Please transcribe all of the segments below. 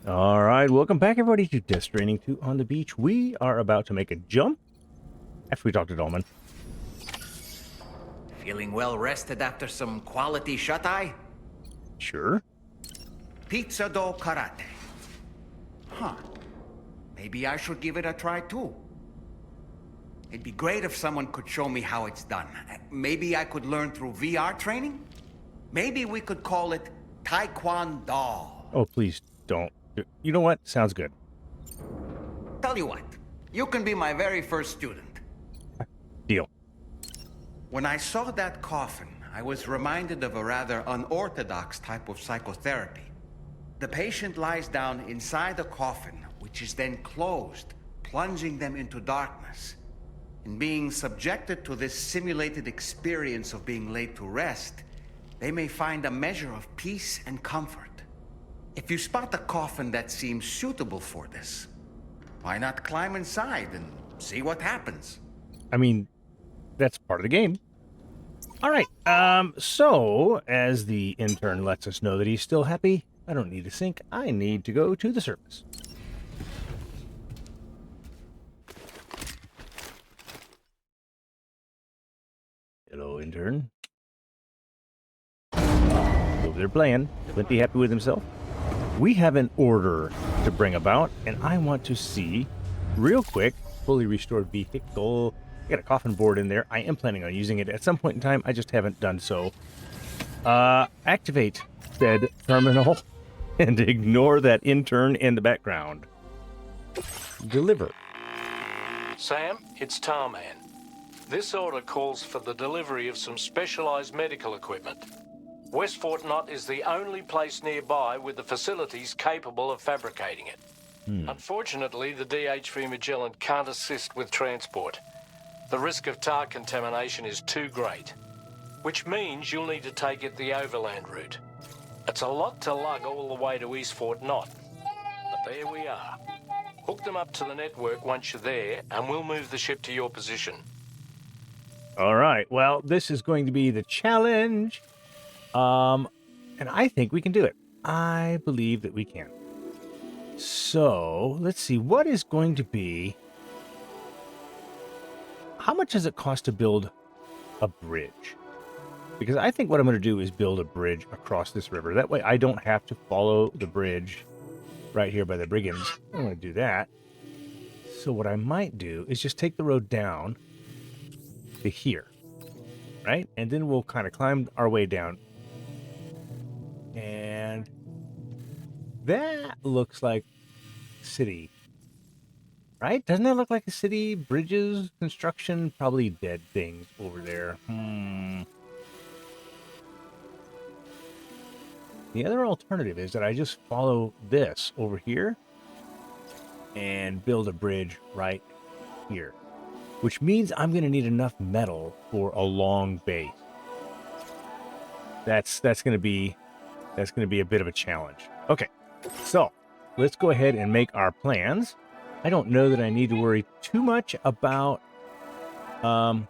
All right, welcome back, everybody, to Stranding 2 on the beach. We are about to make a jump after we talk to Dolman. Feeling well rested after some quality shut-eye? Sure. Pizza dough karate. Huh. Maybe I should give it a try too. It'd be great if someone could show me how it's done. Maybe I could learn through VR training? Maybe we could call it Taekwondo. Oh, please don't. You know what? Sounds good. Tell you what, you can be my very first student. Deal. When I saw that coffin, I was reminded of a rather unorthodox type of psychotherapy. The patient lies down inside the coffin, which is then closed, plunging them into darkness. In being subjected to this simulated experience of being laid to rest, they may find a measure of peace and comfort. If you spot a coffin that seems suitable for this, why not climb inside and see what happens? I mean, that's part of the game. All right. So, as the intern lets us know that he's still happy, I don't need to sink. I need to go to the surface. Hello, intern. Over there playing. Plenty happy with himself. We have an order to bring about, and I want to see, real quick, fully restored vehicle. I got a coffin board in there. I am planning on using it at some point in time. I just haven't done so. Activate said terminal and ignore that intern in the background. Deliver. Sam, it's Tarman. This order calls for the delivery of some specialized medical equipment. West Fort Knott is the only place nearby with the facilities capable of fabricating it. Unfortunately, the DHV Magellan can't assist with transport. The risk of tar contamination is too great, which means you'll need to take it the overland route. It's a lot to lug all the way to East Fort Knott, but there we are. Hook them up to the network once you're there, and we'll move the ship to your position. All right. Well, this is going to be the challenge. And I think we can do it. I believe that we can. So, let's see. What is going to be... How much does it cost to build a bridge? Because I think what I'm going to do is build a bridge across this river. That way I don't have to follow the bridge right here by the brigands. I'm going to do that. So what I might do is just take the road down to here. Right? And then we'll kind of climb our way down. And that looks like city. Right? Doesn't that look like a city? Bridges, construction, probably dead things over there. The other alternative is that I just follow this over here and build a bridge right here, which means I'm going to need enough metal for a long base. That's going to be a bit of a challenge. Okay, so let's go ahead and make our plans. I don't know that I need to worry too much about the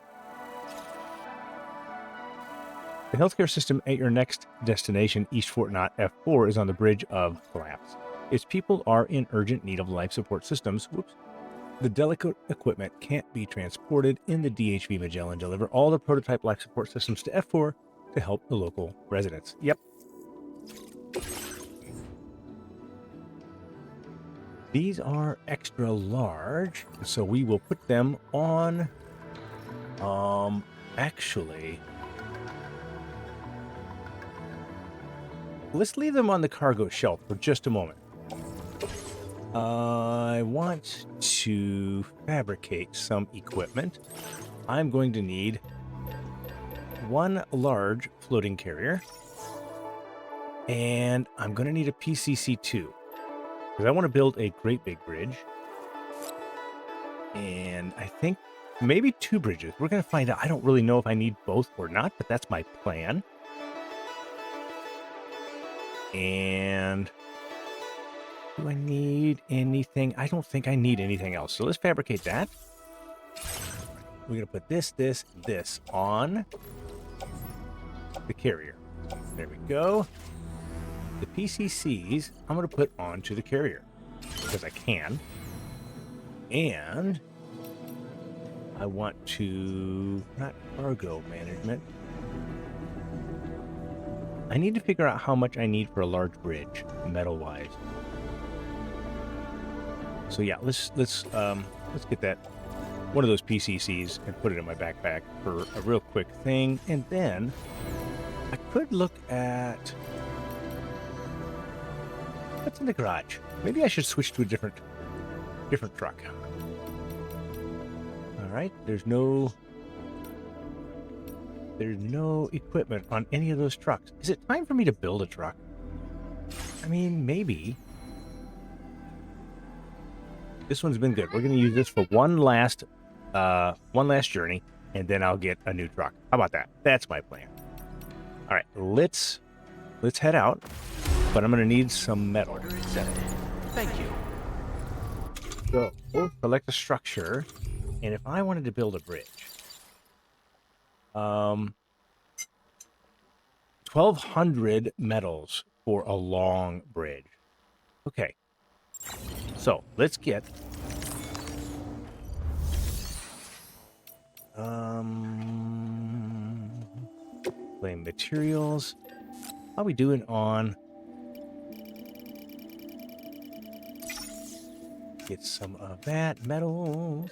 healthcare system at your next destination, East Fort Knott F4, is on the bridge of collapse. Its people are in urgent need of life support systems. Whoops. The delicate equipment can't be transported in the DHV Magellan. Deliver all the prototype life support systems to F4 to help the local residents. Yep. These are extra large, so we will put them on, actually, let's leave them on the cargo shelf for just a moment. I want to fabricate some equipment. I'm going to need one large floating carrier, and I'm going to need a PCC-2. Because I want to build a great big bridge. And I think maybe 2 bridges. We're going to find out. I don't really know if I need both or not, but that's my plan. And do I need anything? I don't think I need anything else. So let's fabricate that. We're going to put this on the carrier. There we go. The PCCs I'm going to put onto the carrier because I can. And I want to, not cargo management. I need to figure out how much I need for a large bridge, metal-wise. So yeah, let's get that one of those PCCs and put it in my backpack for a real quick thing, and then I could look at what's in the garage. Maybe I should switch to a different truck. All right, there's no equipment on any of those trucks. Is it time for me to build a truck? I mean, maybe. This one's been good. We're going to use this for one last journey, and then I'll get a new truck. How about that? That's my plan. All right, let's head out. But I'm going to need some metal. Order accepted. Thank you. So we'll select a structure, and if I wanted to build a bridge, 1,200 metals for a long bridge. Okay. So let's get flame materials. How are we doing on? Get some of that metals.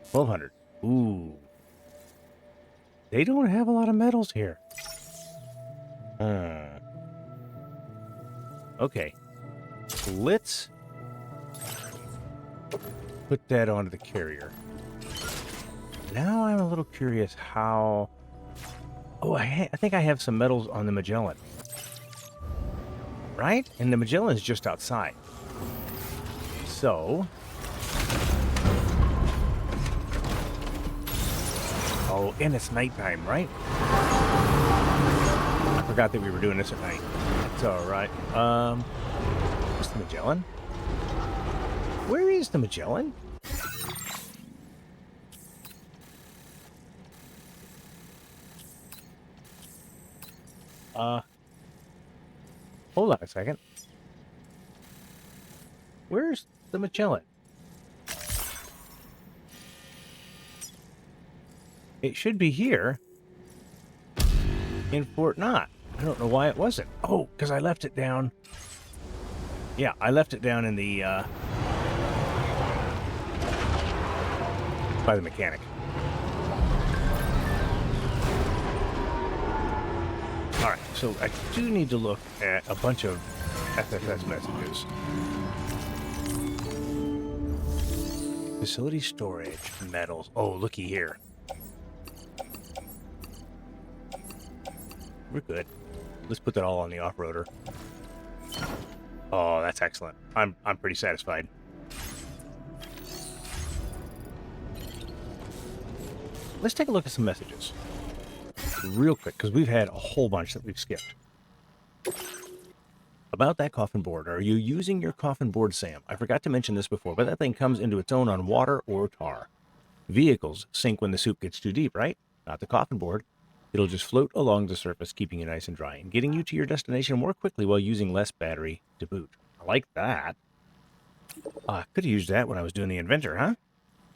1,200. Ooh. They don't have a lot of metals here. Okay. Let's put that onto the carrier. Now I'm a little curious how... Oh, I think I have some metals on the Magellan. Right? And the Magellan is just outside. So... Oh, and it's nighttime, right? I forgot that we were doing this at night. That's alright. Where's the Magellan? Where is the Magellan? Hold on a second. Where's the Magellan? It should be here in Fort Knott. I don't know why it wasn't. Oh, because I left it down. Yeah, I left it down in the by the mechanic. All right, so I do need to look at a bunch of FFS messages. Facility storage, metals. Oh, looky here. We're good. Let's put that all on the off-roader. Oh, that's excellent. I'm pretty satisfied. Let's take a look at some messages. Real quick, because we've had a whole bunch that we've skipped. About that coffin board. Are you using your coffin board, Sam? I forgot to mention this before, but that thing comes into its own on water or tar. Vehicles sink when the soup gets too deep, right? Not the coffin board. It'll just float along the surface, keeping you nice and dry, and getting you to your destination more quickly while using less battery to boot. I like that. I could have used that when I was doing the adventure, huh?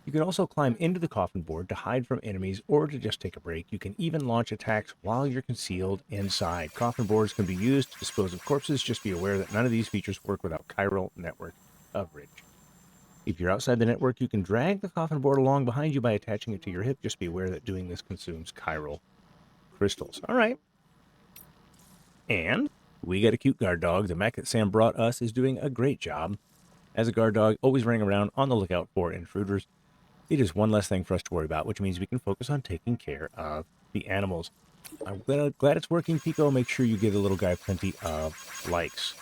You can also climb into the coffin board to hide from enemies or to just take a break. You can even launch attacks while you're concealed inside. Coffin boards can be used to dispose of corpses. Just be aware that none of these features work without chiral network coverage. If you're outside the network, you can drag the coffin board along behind you by attaching it to your hip. Just be aware that doing this consumes chiral crystals. All right. And we got a cute guard dog. The mech that Sam brought us is doing a great job. As a guard dog, always running around on the lookout for intruders. It is one less thing for us to worry about, which means we can focus on taking care of the animals. I'm glad it's working, Pico. Make sure you give the little guy plenty of likes.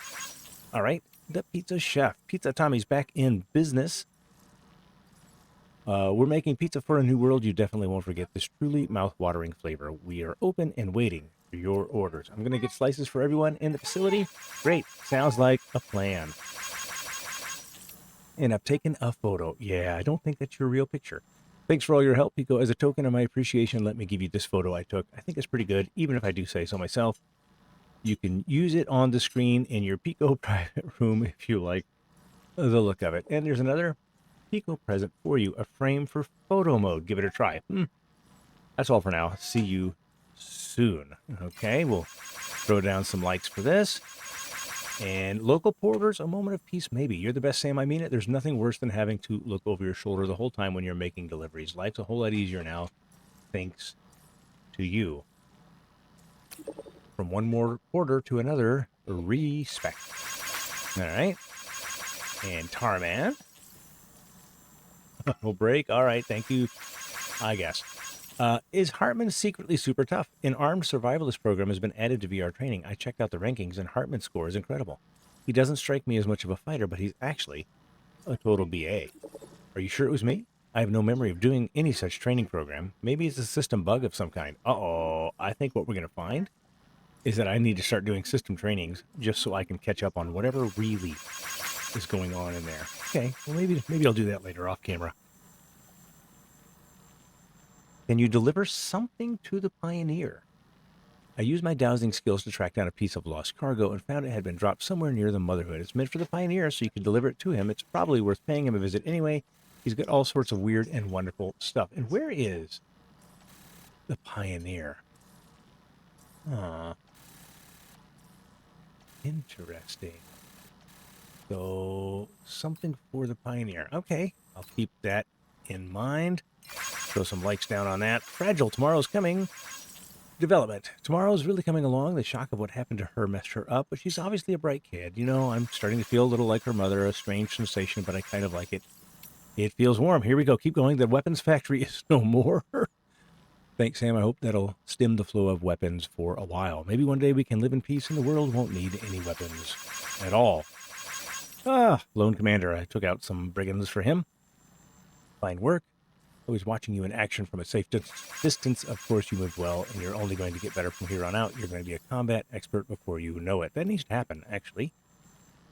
All right. The pizza chef. Pizza Tommy's back in business. We're making pizza for a new world. You definitely won't forget this truly mouth-watering flavor. We are open and waiting for your orders. I'm going to get slices for everyone in the facility. Great. Sounds like a plan. And I've taken a photo. Yeah, I don't think that's your real picture. Thanks for all your help, Pico. As a token of my appreciation, let me give you this photo I took. I think it's pretty good, even if I do say so myself. You can use it on the screen in your Pico private room if you like the look of it. And there's another Pico present for you, a frame for photo mode. Give it a try. That's all for now. See you soon. Okay, we'll throw down some likes for this. And local porters, a moment of peace, maybe. You're the best, Sam. I mean it. There's nothing worse than having to look over your shoulder the whole time when you're making deliveries. Life's a whole lot easier now, thanks to you. From one more porter to another, respect. All right. And Tarman. We'll break. All right, thank you, I guess. Is Hartman secretly super tough? An armed survivalist program has been added to VR training. I checked out the rankings, and Hartman's score is incredible. He doesn't strike me as much of a fighter, but he's actually a total BA. Are you sure it was me? I have no memory of doing any such training program. Maybe it's a system bug of some kind. Uh-oh. I think what we're going to find is that I need to start doing system trainings just so I can catch up on whatever really is going on in there. Okay, well, maybe I'll do that later off camera. Can you deliver something to the Pioneer? I used my dowsing skills to track down a piece of lost cargo and found it had been dropped somewhere near the Motherhood. It's meant for the Pioneer, so you can deliver it to him. It's probably worth paying him a visit anyway. He's got all sorts of weird and wonderful stuff. And where is the Pioneer? Interesting. So, something for the Pioneer. Okay, I'll keep that in mind. Throw some likes down on that. Fragile, tomorrow's coming. Development. Tomorrow's really coming along. The shock of what happened to her messed her up, but she's obviously a bright kid. You know, I'm starting to feel a little like her mother, a strange sensation, but I kind of like it. It feels warm. Here we go. Keep going. The weapons factory is no more. Thanks, Sam. I hope that'll stem the flow of weapons for a while. Maybe one day we can live in peace and the world won't need any weapons at all. Lone Commander. I took out some brigands for him. Fine work. Always watching you in action from a safe distance. Of course, you moved well, and you're only going to get better from here on out. You're going to be a combat expert before you know it. That needs to happen, actually.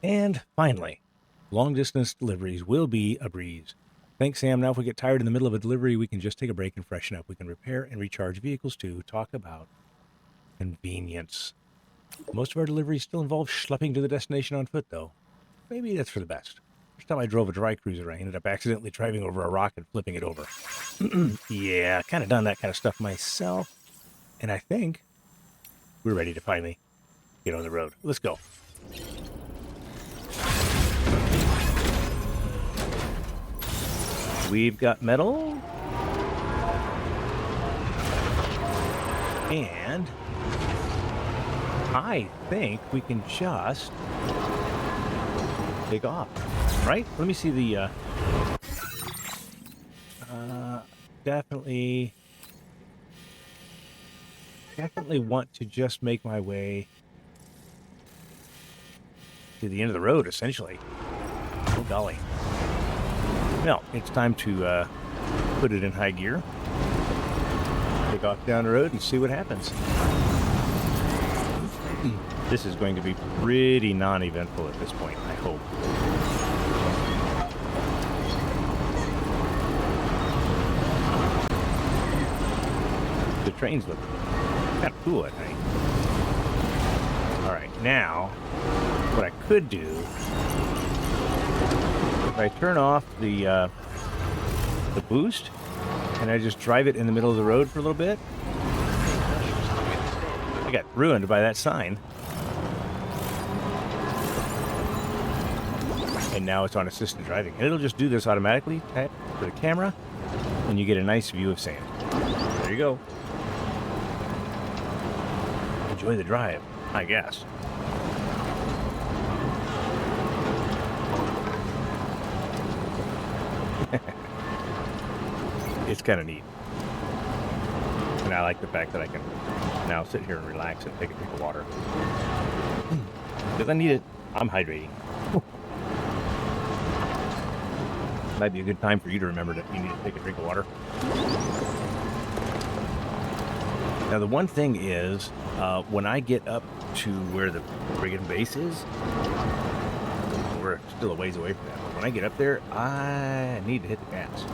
And finally, long-distance deliveries will be a breeze. Thanks, Sam. Now, if we get tired in the middle of a delivery, we can just take a break and freshen up. We can repair and recharge vehicles, too. Talk about convenience. Most of our deliveries still involve schlepping to the destination on foot, though. Maybe that's for the best. First time I drove a dry cruiser, I ended up accidentally driving over a rock and flipping it over. Yeah, kind of done that kind of stuff myself. And I think we're ready to finally get on the road. Let's go. We've got metal. And I think we can just take off. Right? Let me see the, definitely want to just make my way to the end of the road, essentially. Oh, golly. Well, it's time to, put it in high gear. Take off down the road and see what happens. This is going to be pretty non-eventful at this point, I hope. The trains look kind of cool, I think. All right, now, what I could do, if I turn off the boost, and I just drive it in the middle of the road for a little bit, I got ruined by that sign. And now it's on assisted driving. And it'll just do this automatically. Tap to the camera, and you get a nice view of sand. There you go. Enjoy the drive, I guess. It's kind of neat. And I like the fact that I can now sit here and relax and take a drink of water. Because I need it. I'm hydrating. Might be a good time for you to remember that you need to take a drink of water. Now, the one thing is, when I get up to where the brigand base is, we're still a ways away from that. But when I get up there, I need to hit the gas.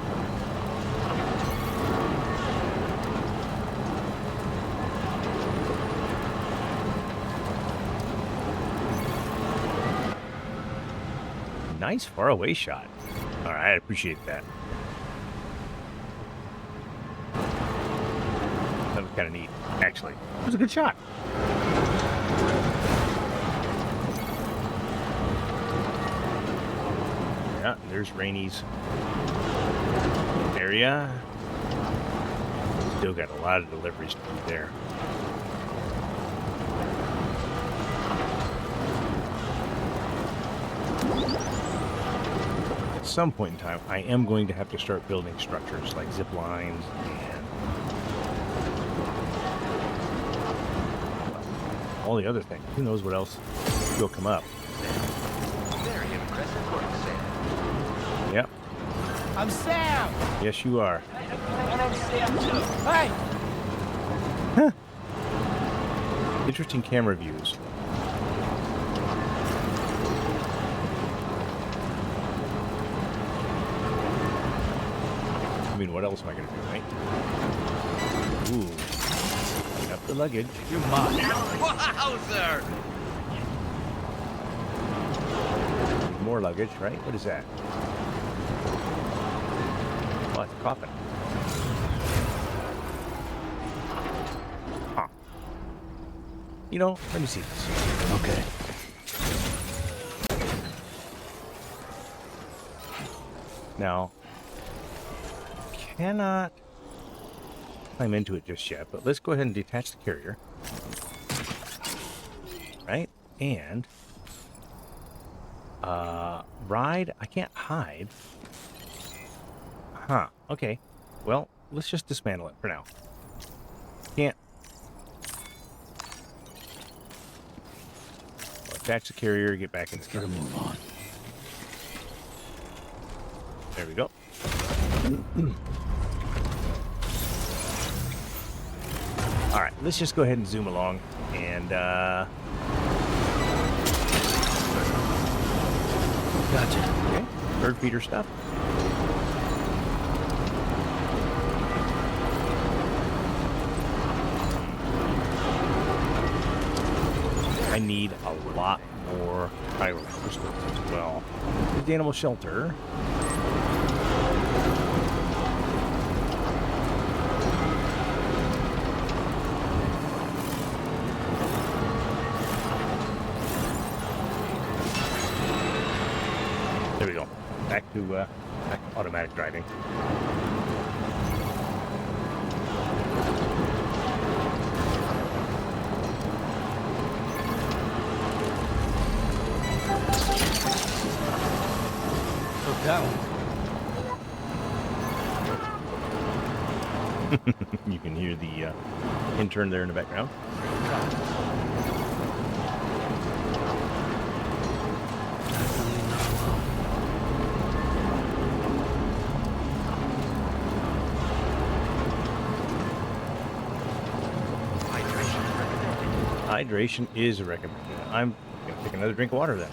Nice far away shot. All right, I appreciate that. That was kind of neat, actually. It was a good shot. Yeah, there's Rainy's area. Still got a lot of deliveries to do there. At some point in time, I am going to have to start building structures like zip lines and all the other things. Who knows what else will come up. Very impressive work, Sam. Yep. I'm Sam. Yes, you are. And I'm Sam too. Hey. Interesting camera views. I mean, what else am I going to do, right? Ooh. Clean up the luggage. You're mine. Wowzer! More luggage, right? What is that? Oh, it's a coffin. Huh. You know, let me see this. Okay. Now, cannot climb into it just yet, but let's go ahead and detach the carrier. Right? And ride, I can't hide. Huh, okay. Well, let's just dismantle it for now. Can't. Attach the carrier, get back in the car. Gotta move on. There we go. All right, let's just go ahead and zoom along and Gotcha. okay, bird feeder stuff. I need a lot more pyro crystals as well. Here's the animal shelter. There we go. Back to automatic driving. Look that one. You can hear the intern there in the background. Hydration is recommended. I'm gonna take another drink of water then.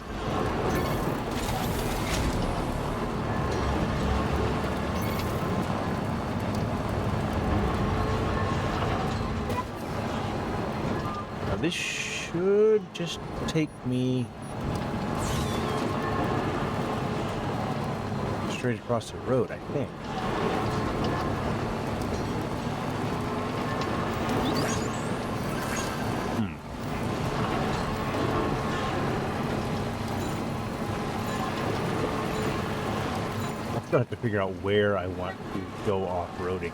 Now this should just take me straight across the road, I think. I still have to figure out where I want to go off-roading.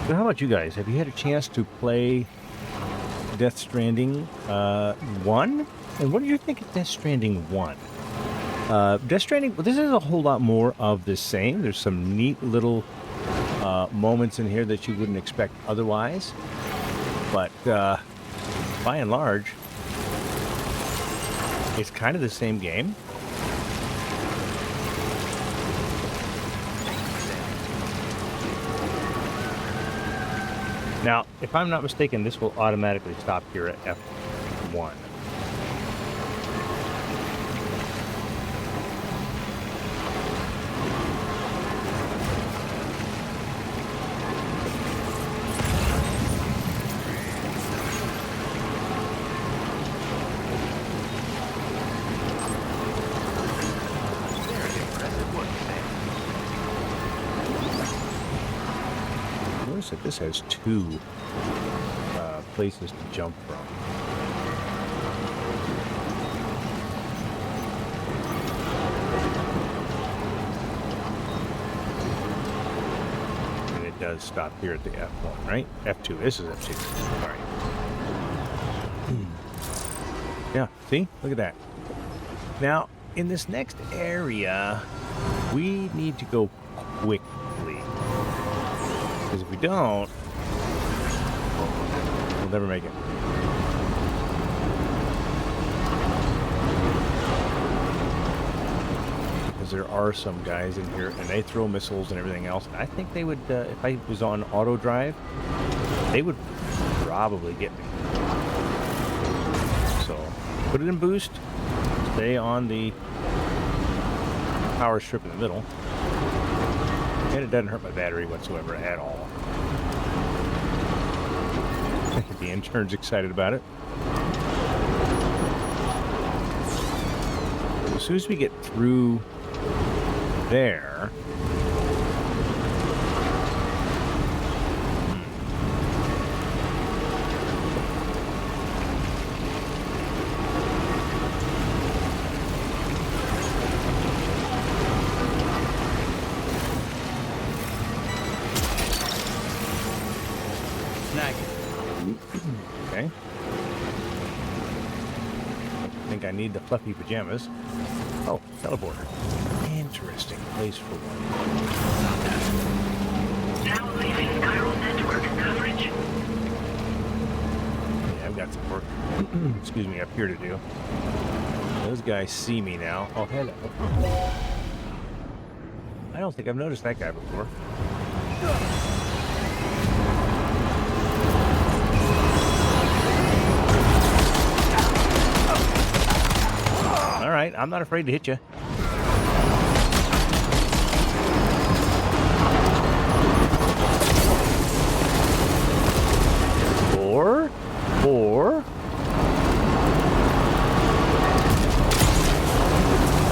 So how about you guys? Have you had a chance to play Death Stranding 1? And what do you think of Death Stranding 1? Death Stranding, well, this is a whole lot more of the same. There's some neat little moments in here that you wouldn't expect otherwise. But by and large, it's kind of the same game. Now, if I'm not mistaken, this will automatically stop here at F1. that this has two places to jump from. And it does stop here at the F1, right? F2. This is F2. All right. Yeah, see? Look at that. Now, in this next area, we need to go quickly. Because if we don't, we'll never make it. Because there are some guys in here, and they throw missiles and everything else. I think they would, if I was on auto drive, they would probably get me. So, put it in boost. Stay on the power strip in the middle. And it doesn't hurt my battery whatsoever at all. The intern's excited about it. As soon as we get through there... Okay. I think I need the fluffy pajamas. Oh, teleporter. Interesting place for one. Now leaving chiral network coverage. Yeah, I've got some work, excuse me, up here to do. Those guys see me now. Oh, hello. I don't think I've noticed that guy before. All right, I'm not afraid to hit you. Or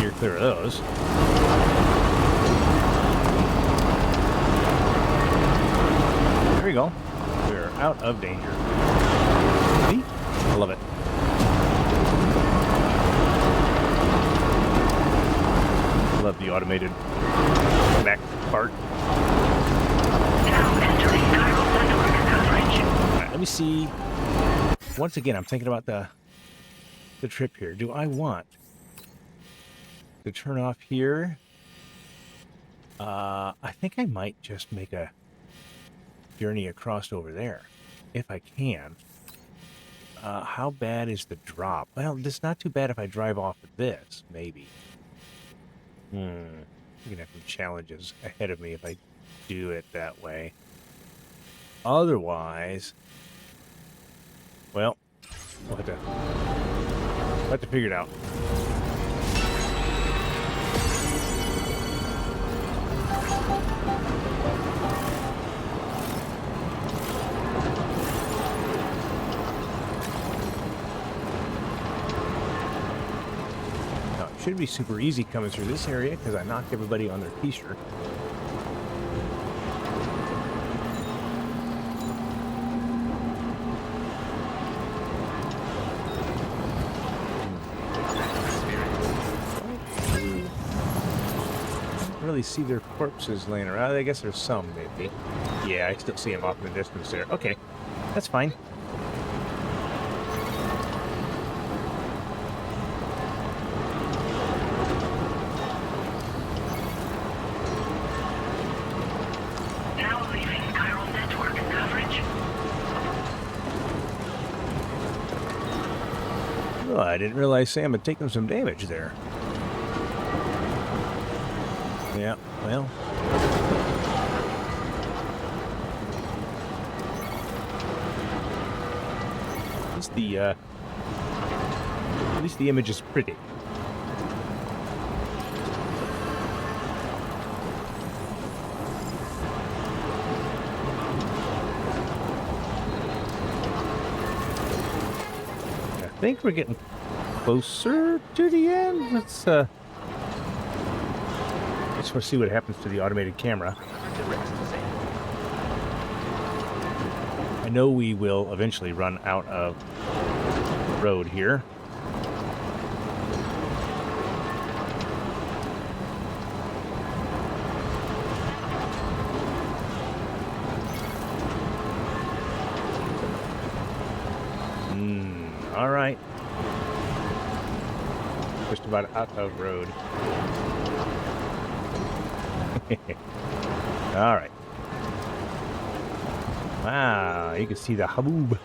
you're clear of those. There we go. We're out of danger. See? I love it. Love the automated back part. Now entering chiral network coverage. All right, let me see. Once again, I'm thinking about the trip here. Do I want to turn off here? I think I might just make a journey across over there, if I can. How bad is the drop? Well, it's not too bad if I drive off of this, maybe. I'm gonna have some challenges ahead of me if I do it that way. Otherwise, well, we'll have to figure it out. Now, it should be super easy coming through this area because I knocked everybody on their t-shirt. Really see their corpses laying around. I guess there's some, maybe. Yeah, I still see them off in the distance there. Okay, that's fine. Now leaving chiral network coverage. Oh, I didn't realize Sam had taken some damage there. Yeah, well. At least the image is pretty. I think we're getting closer to the end. Let's see what happens to the automated camera. To rest, Sam. I know we will eventually run out of road here. All right. Just about out of road. All right. Wow, you can see the haboob.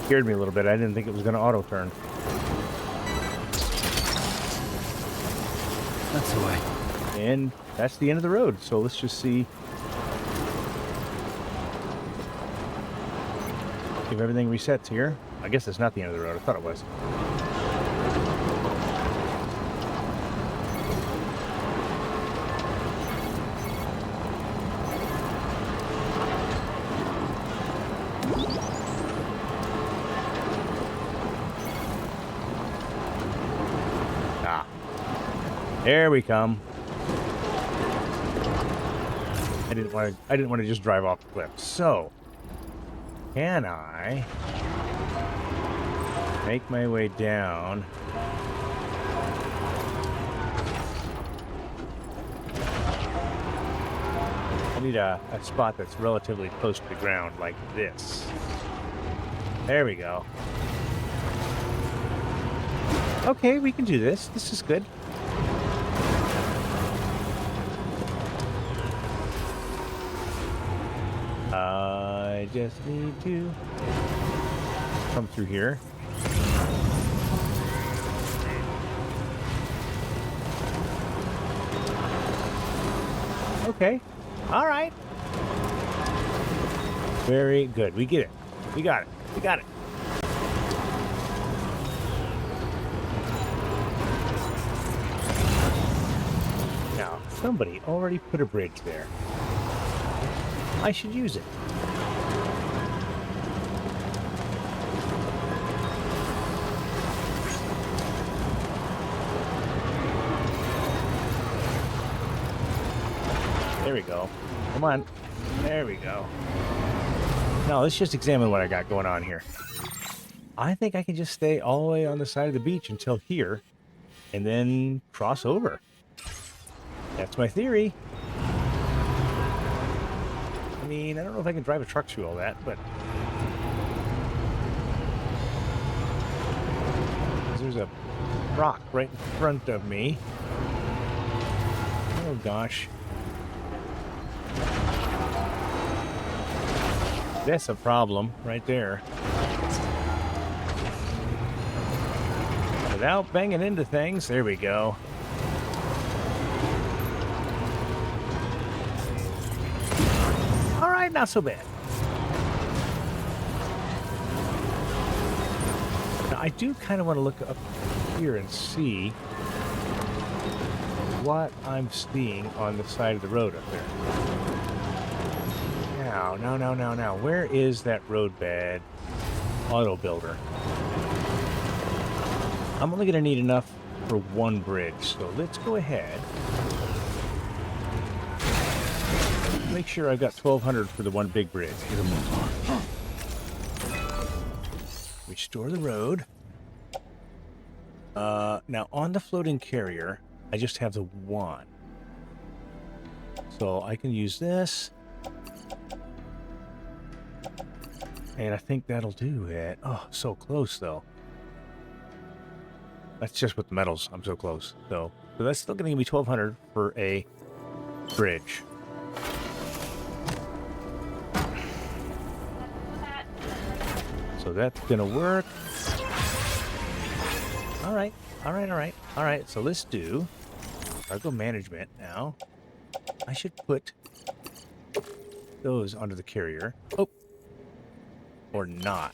Scared me a little bit. I didn't think it was going to auto turn. That's the way. And that's the end of the road. So let's just see if everything resets here. I guess it's not the end of the road. I thought it was. Ah. There we come. I didn't want to just drive off the cliff. So, can I make my way down? I need a spot that's relatively close to the ground, like this. There we go. Okay, we can do this. This is good. I just need to come through here. Okay. All right. Very good. We get it. We got it. We got it. Now, somebody already put a bridge there. I should use it. There we go. Come on. There we go. Now, let's just examine what I got going on here. I think I can just stay all the way on the side of the beach until here, and then cross over. That's my theory. I mean, I don't know if I can drive a truck through all that, but there's a rock right in front of me. Oh gosh. That's a problem right there. Without banging into things, there we go. Not so bad. Now, I do kind of want to look up here and see what I'm seeing on the side of the road up there. Now. Where is that roadbed auto builder? I'm only going to need enough for one bridge, so let's go ahead. Make sure I've got 1,200 for the one big bridge. Restore the road. Now on the floating carrier, I just have the one. So I can use this. And I think that'll do it. Oh, so close though. That's just with the metals. I'm so close. So that's still going to give me 1,200 for a bridge. So that's gonna work. All right. So let's do cargo management now. I should put those onto the carrier. Oh, or not.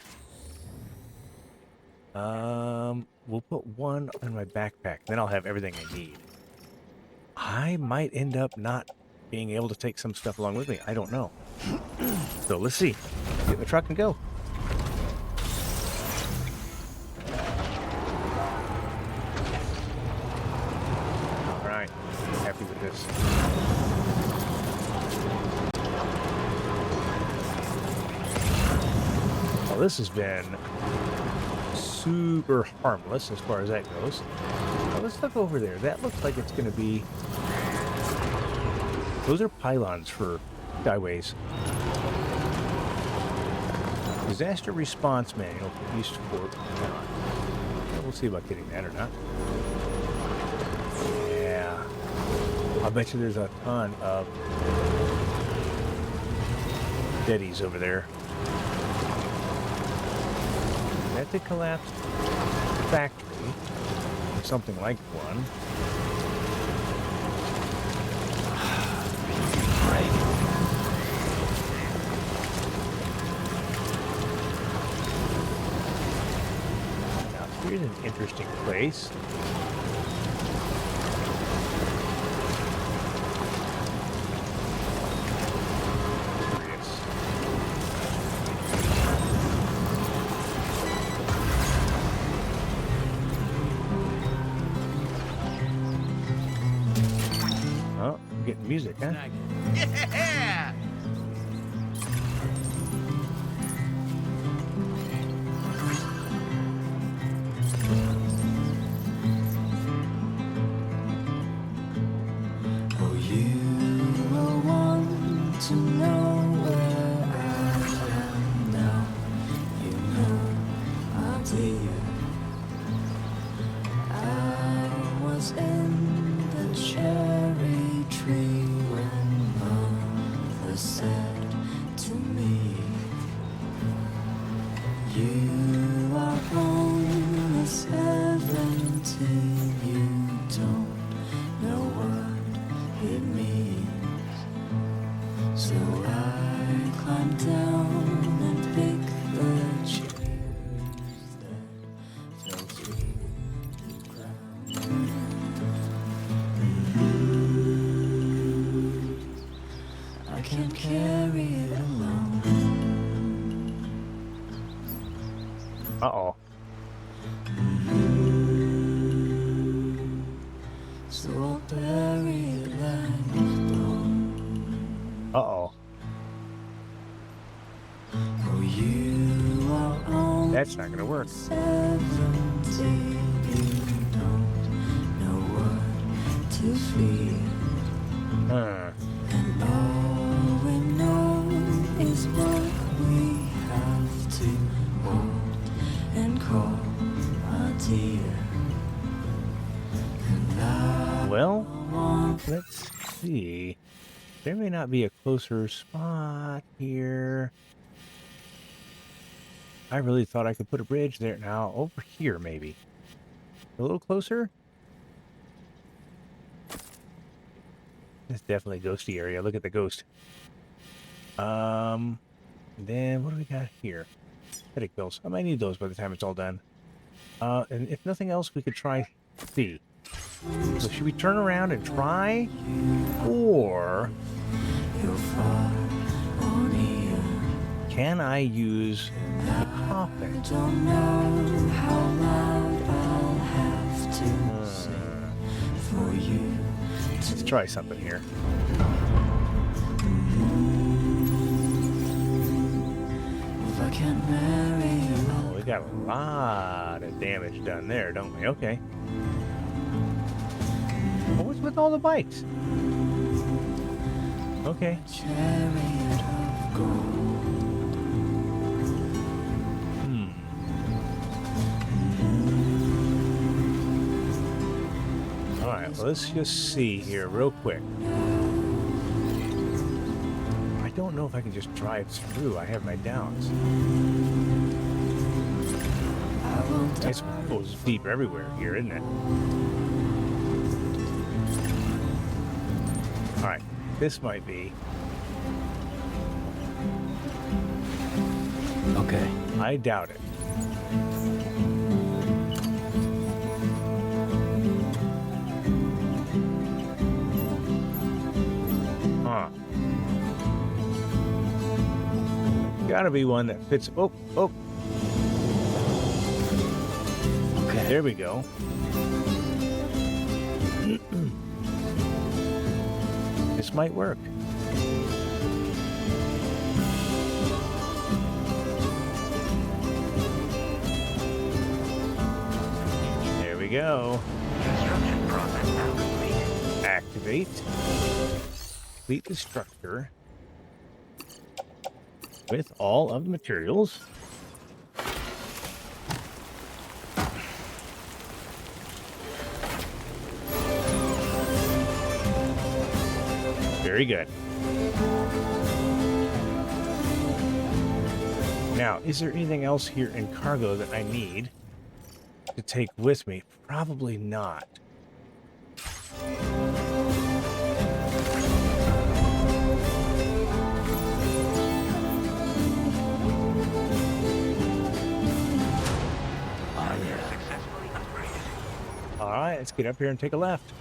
We'll put one on my backpack. Then I'll have everything I need. I might end up not being able to take some stuff along with me. I don't know. So let's see. Get in the truck and go. this. Well, this has been super harmless as far as that goes. Now, let's look over there. That looks like it's going to be... Those are pylons for skyways. Disaster response manual for East Fort. We'll see about getting that or not. Yeah. I'll bet you there's a ton of deadies over there. That's a collapsed factory. Or something like one. Here's an interesting place. Curious. Oh, I'm getting music, huh? Yeah! Oh, you will want to know where I am now. You know, my dear, I was in the cherry tree when mother said to me, you are only 17, you don't know what it means. So I climbed down and picked the cherries that fell to the ground. I can't carry it alone. Uh-oh. So I'll bury it like bone. Uh-oh. Oh, you are only That's not going to work. 17, you don't know what to feel. Huh. And all we know is what we have to hold and call our dear. And I Well, want let's see. There may not be a closer spot here. I really thought I could put a bridge there. Now, over here, maybe. A little closer? It's definitely a ghosty area. Look at the ghost. Then what do we got here? Headache pills. I might need those by the time it's all done. And if nothing else, we could try C. So should we turn around and try? Or you far on here. can I use the coffin? Don't know how loud I'll have to sing for you. Let's try something here. If I can't marry you, Oh, we got a lot of damage done there, don't we? Okay. Well, what's with all the bikes? Okay. chariot of gold. Alright, well, let's just see here real quick. I don't know if I can just drive through. I have my doubts. I suppose deep everywhere here, isn't it? Alright, this might be. Okay. I doubt it. Huh. Gotta be one that fits. Oh, oh. Okay. There we go. might work. There we go. Construction process now complete. Activate. Complete the structure with all of the materials. Very good. Now, is there anything else here in cargo that I need to take with me? Probably not. Successfully upgraded. All right, let's get up here and take a left.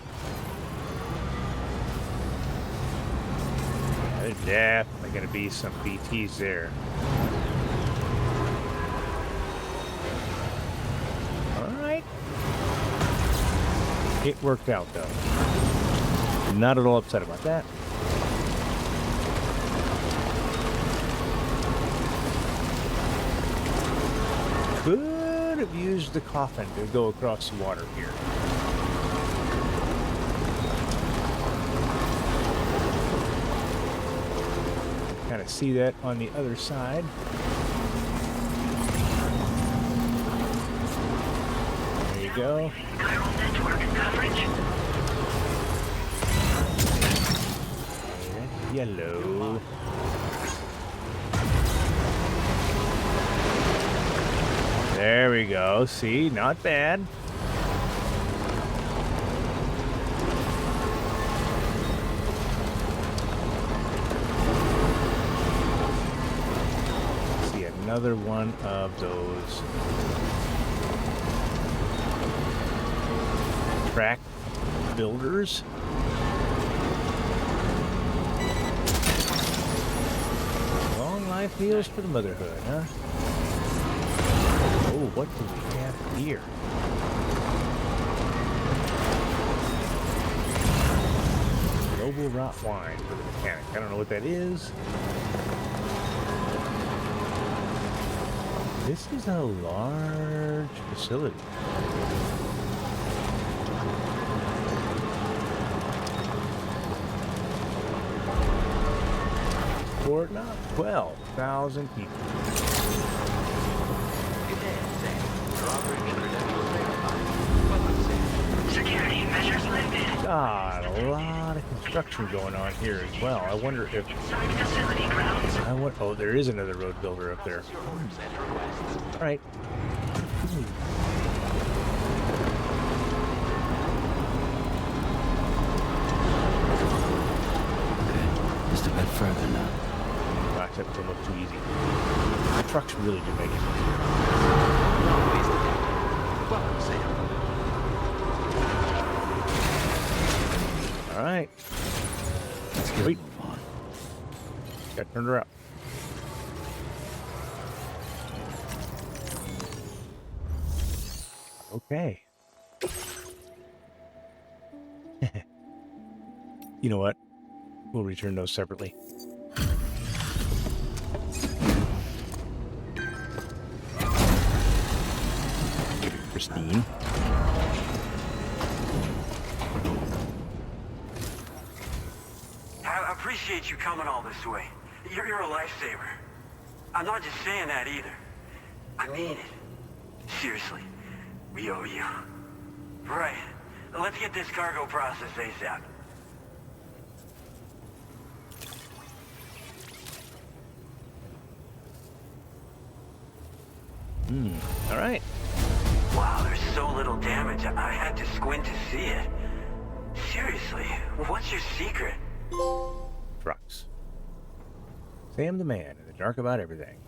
There's definitely going to be some BTs there. All right. It worked out, though. Not at all upset about that. Could have used the coffin to go across the water here. Kind of see that on the other side. There you go. Chiral network coverage. Yellow. There we go. See, not bad. See another one of those track builders. Long life meals for the motherhood, huh? Oh, what do we have here? Noble rot wine for the mechanic. I don't know what that is. This is a large facility. Fort not 12,000 people. Security measures lifted. God, a lot of construction going on here as well. I wonder if Inside facility grounds. oh, there is another road builder up there. All right. Just a bit further now. Gosh, that doesn't look too easy. The trucks really do make it easier. Welcome, Sam. All right. Let's get Wait. a move on. Got turned her up. Okay. You know what? We'll return those separately. Pristine. I appreciate you coming all this way. You're a lifesaver. I'm not just saying that either. I mean it. Seriously, we owe you. Right. Let's get this cargo processed ASAP. All right. Wow, there's so little damage. I had to squint to see it. Seriously, what's your secret? Trucks. Sam the man in the dark about everything.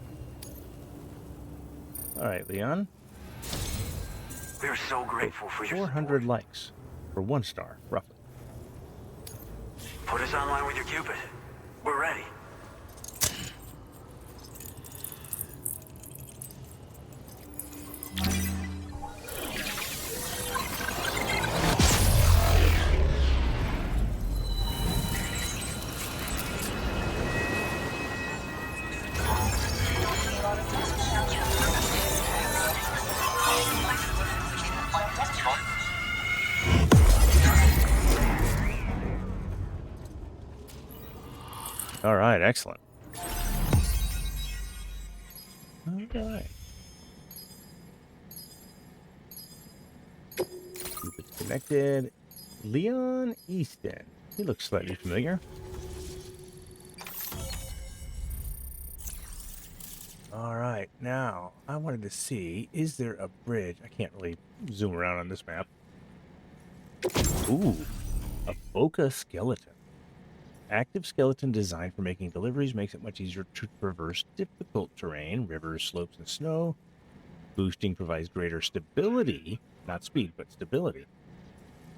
All right, Leon. We're so grateful for your 400 support. likes for 1 star, roughly. Put us online with your Cupid. We're ready. All right, excellent. All right. Keep it connected. Leon Easton. He looks slightly familiar. All right, now I wanted to see, is there a bridge? I can't really zoom around on this map. Ooh, a Boca skeleton. Active skeleton designed for making deliveries makes it much easier to traverse difficult terrain, rivers, slopes, and snow. Boosting provides greater stability, not speed, but stability,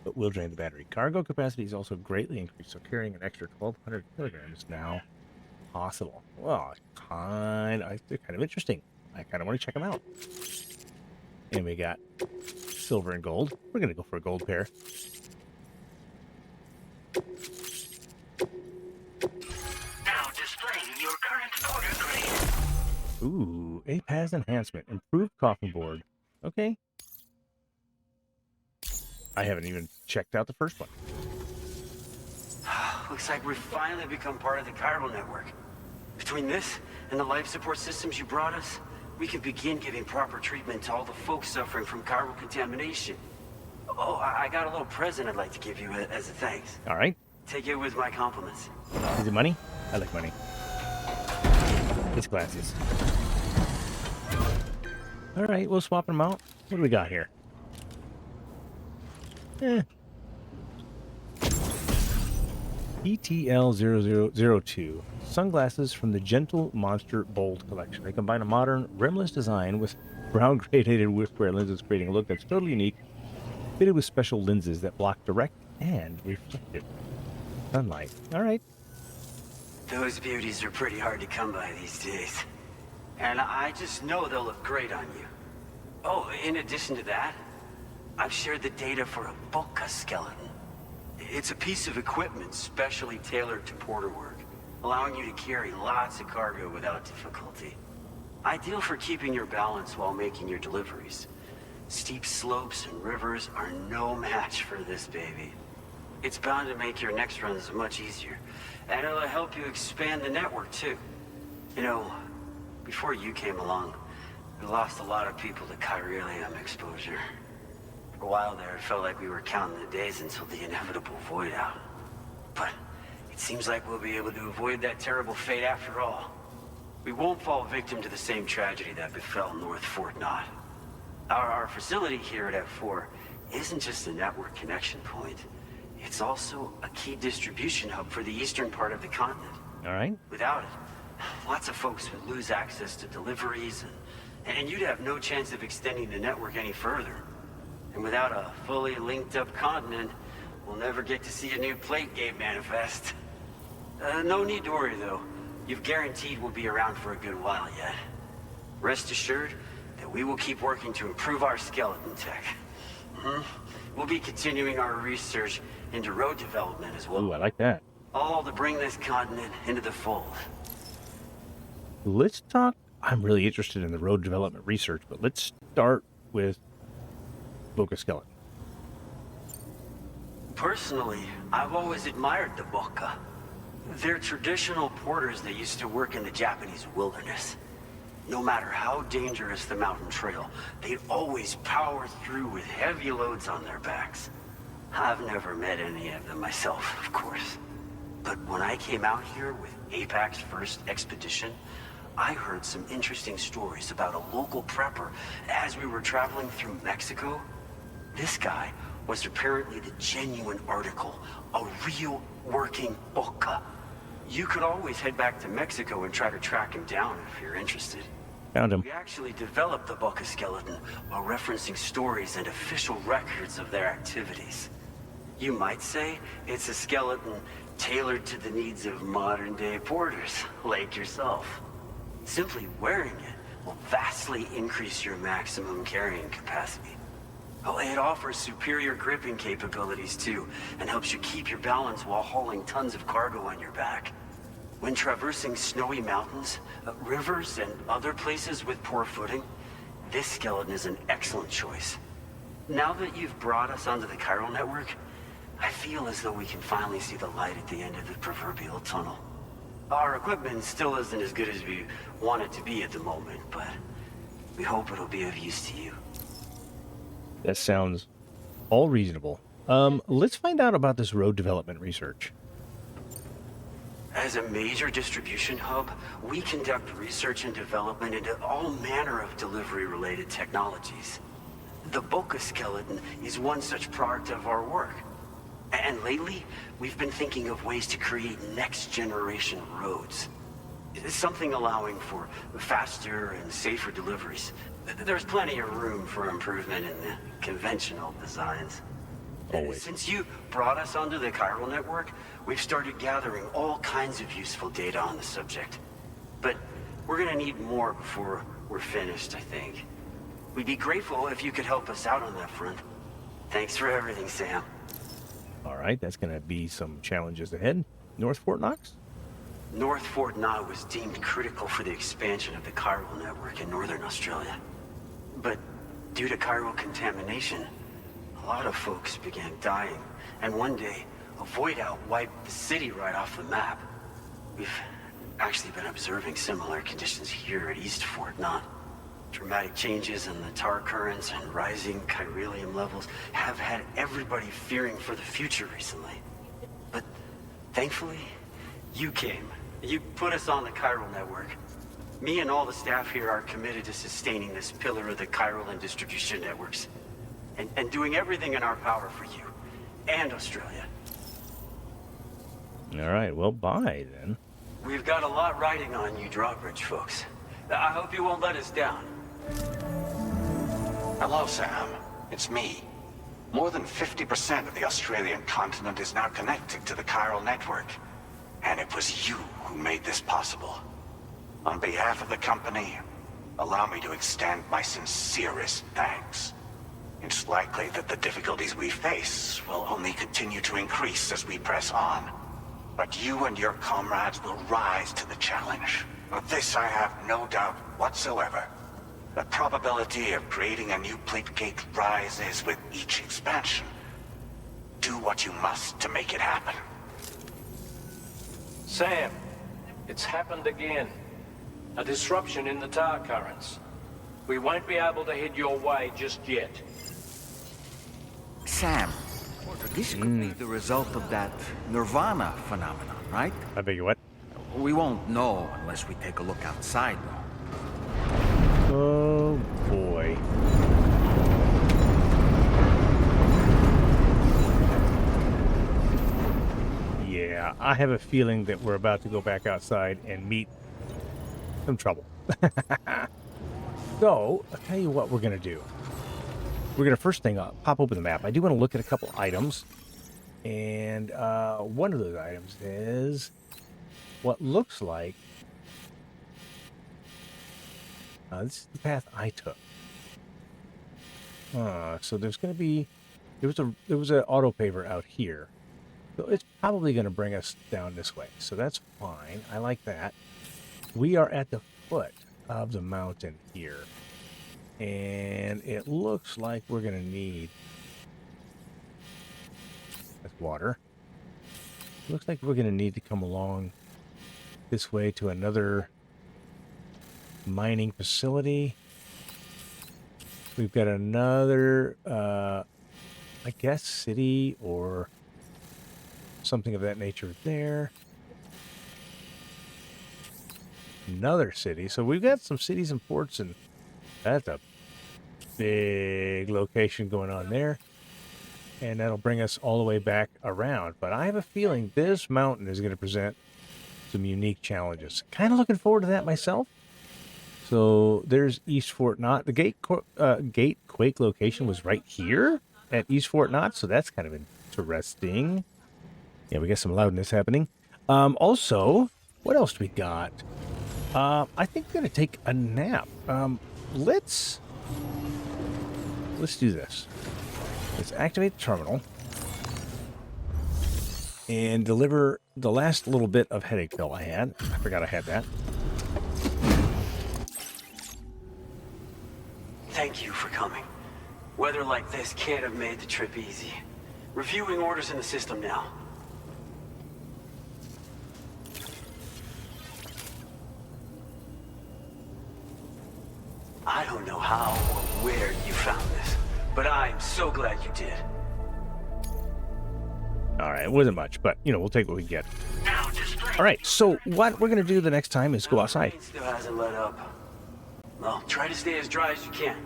but will drain the battery. Cargo capacity is also greatly increased, so carrying an extra 1,200 kilograms is now possible. Well, they're kind of interesting. I kind of want to check them out. And we got silver and gold. We're going to go for a gold pair. Now displaying your current order grade. Ooh, APAS enhancement. Improved coffin board. Okay. I haven't even checked out the first one. Looks like we've finally become part of the chiral network. Between this and the life support systems you brought us, we can begin giving proper treatment to all the folks suffering from chiral contamination. Oh, I got a little present I'd like to give you as a thanks. All right. Take it with my compliments. Is it money? I like money. It's glasses. All right, we'll swap them out. What do we got here? ETL0002. Sunglasses from the Gentle Monster Bold collection. They combine a modern, rimless design with brown-gradated square lenses, creating a look that's totally unique, fitted with special lenses that block direct and reflective sunlight. All right. Those beauties are pretty hard to come by these days. And I just know they'll look great on you. Oh, in addition to that, I've shared the data for a Boca skeleton. It's a piece of equipment specially tailored to porter work, allowing you to carry lots of cargo without difficulty. Ideal for keeping your balance while making your deliveries. Steep slopes and rivers are no match for this baby. It's bound to make your next runs much easier, and it'll help you expand the network too. You know, before you came along, we lost a lot of people to chiralium exposure. For a while there, it felt like we were counting the days until the inevitable void out. But it seems like we'll be able to avoid that terrible fate after all. We won't fall victim to the same tragedy that befell North Fort Knott. Our facility here at F4 isn't just a network connection point. It's also a key distribution hub for the eastern part of the continent. All right. Without it, lots of folks would lose access to deliveries, and you'd have no chance of extending the network any further. And without a fully linked up continent, we'll never get to see a new plate gate manifest. No need to worry though. You've guaranteed we'll be around for a good while yet. Rest assured that we will keep working to improve our skeleton tech. We'll be continuing our research into road development as well. Ooh, I like that. All to bring this continent into the fold. Let's talk. I'm really interested in the road development research, but let's start with Boca skeleton. Personally, I've always admired the Boca. They're traditional porters that used to work in the Japanese wilderness. No matter how dangerous the mountain trail, they'd always power through with heavy loads on their backs. I've never met any of them myself, of course. But when I came out here with APAC's first expedition, I heard some interesting stories about a local prepper as we were traveling through Mexico. This guy was apparently the genuine article, a real working Boca. You could always head back to Mexico and try to track him down if you're interested. Found him. We actually developed the Boca skeleton while referencing stories and official records of their activities. You might say it's a skeleton tailored to the needs of modern-day porters, like yourself. Simply wearing it will vastly increase your maximum carrying capacity. Oh, it offers superior gripping capabilities too, and helps you keep your balance while hauling tons of cargo on your back. When traversing snowy mountains, rivers, and other places with poor footing, this skeleton is an excellent choice. Now that you've brought us onto the chiral network, I feel as though we can finally see the light at the end of the proverbial tunnel. Our equipment still isn't as good as we want it to be at the moment, but we hope it'll be of use to you. That sounds all reasonable. Let's find out about this road development research. As a major distribution hub, we conduct research and development into all manner of delivery-related technologies. The Boca skeleton is one such product of our work. And lately, we've been thinking of ways to create next-generation roads. Something allowing for faster and safer deliveries. There's plenty of room for improvement in the conventional designs. Always. Since you brought us onto the chiral network, we've started gathering all kinds of useful data on the subject. But we're gonna need more before we're finished, I think. We'd be grateful if you could help us out on that front. Thanks for everything, Sam. All right, that's going to be some challenges ahead. North Fort Knox? North Fort Knox was deemed critical for the expansion of the chiral network in northern Australia. But due to chiral contamination, a lot of folks began dying, and one day, a void out wiped the city right off the map. We've actually been observing similar conditions here at East Fort Knox. Dramatic changes in the tar currents and rising chiralium levels have had everybody fearing for the future recently. But thankfully, you came. You put us on the chiral network. Me and all the staff here are committed to sustaining this pillar of the chiral and distribution networks. And doing everything in our power for you and Australia. All right, well, bye then. We've got a lot riding on you drawbridge folks. I hope you won't let us down. Hello, Sam. It's me. More than 50% of the Australian continent is now connected to the chiral network. And it was you who made this possible. On behalf of the company, allow me to extend my sincerest thanks. It's likely that the difficulties we face will only continue to increase as we press on. But you and your comrades will rise to the challenge. Of this I have no doubt whatsoever. The probability of creating a new plate gate rises with each expansion. Do what you must to make it happen. Sam, it's happened again. A disruption in the tar currents. We won't be able to head your way just yet. Sam, this could be the result of that nirvana phenomenon, right? I beg your what? We won't know unless we take a look outside, though. Oh, boy. Yeah, I have a feeling that we're about to go back outside and meet some trouble. So, I'll tell you what we're going to do. We're going to first thing up, pop open the map. I do want to look at a couple items. And one of those items is what looks like this is the path I took. So there's going to be there was an auto paver out here, so it's probably going to bring us down this way. So that's fine. I like that. We are at the foot of the mountain here, and it looks like we're going to need that's water. Looks like we're going to need to come along this way to another mining facility. We've got another, I guess, city or something of that nature there. Another city. So we've got some cities and ports, and that's a big location going on there. And that'll bring us all the way back around. But I have a feeling this mountain is going to present some unique challenges. Kind of looking forward to that myself. So there's East Fort Knox. The gate quake location was right here at East Fort Knox, so that's kind of interesting. Yeah, we got some loudness happening. Also, what else do we got? I think we're gonna take a nap. Let's do this. Let's activate the terminal and deliver the last little bit of headache pill I had. I forgot I had that. Thank you for coming. Weather like this can't have made the trip easy. Reviewing orders in the system now. don't know how or where you found this, but I'm so glad you did. All right, it wasn't much, but, you know, we'll take what we get. Now display. All right, so what we're going to do the next time is go outside. It still hasn't let up. Well, try to stay as dry as you can.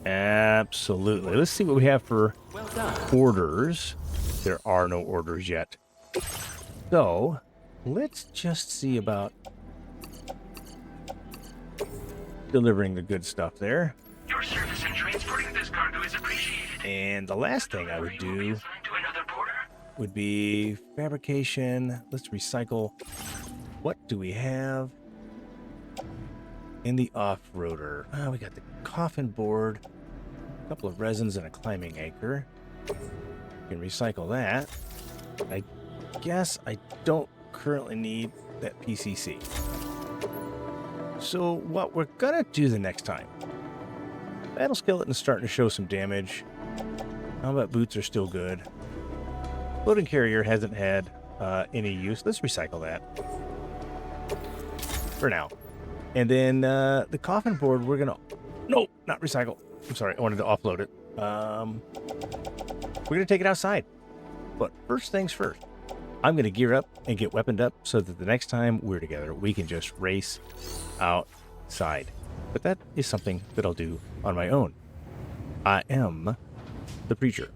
Absolutely. Let's see what we have for Well done. orders. There are no orders yet. So, let's just see about delivering the good stuff there. Your service in transporting this cargo is appreciated. And the last thing I would You will be do assigned to another porter. would be fabrication. Let's recycle. What do we have in the off-roader? Oh, we got the coffin board, a couple of resins, and a climbing anchor. We can recycle that. I guess I don't currently need that PCC. So what we're gonna do the next time, battle skeleton's starting to show some damage. Combat boots are still good. Loading carrier hasn't had any use. Let's recycle that for now. And then the coffin board, we're gonna... No, not recycle. I'm sorry, I wanted to offload it. We're gonna take it outside. But first things first, I'm gonna gear up and get weaponed up so that the next time we're together, we can just race outside. But that is something that I'll do on my own. I am the Preacher.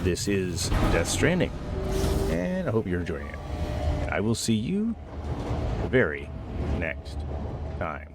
This is Death Stranding, and I hope you're enjoying it. I will see you the very next time.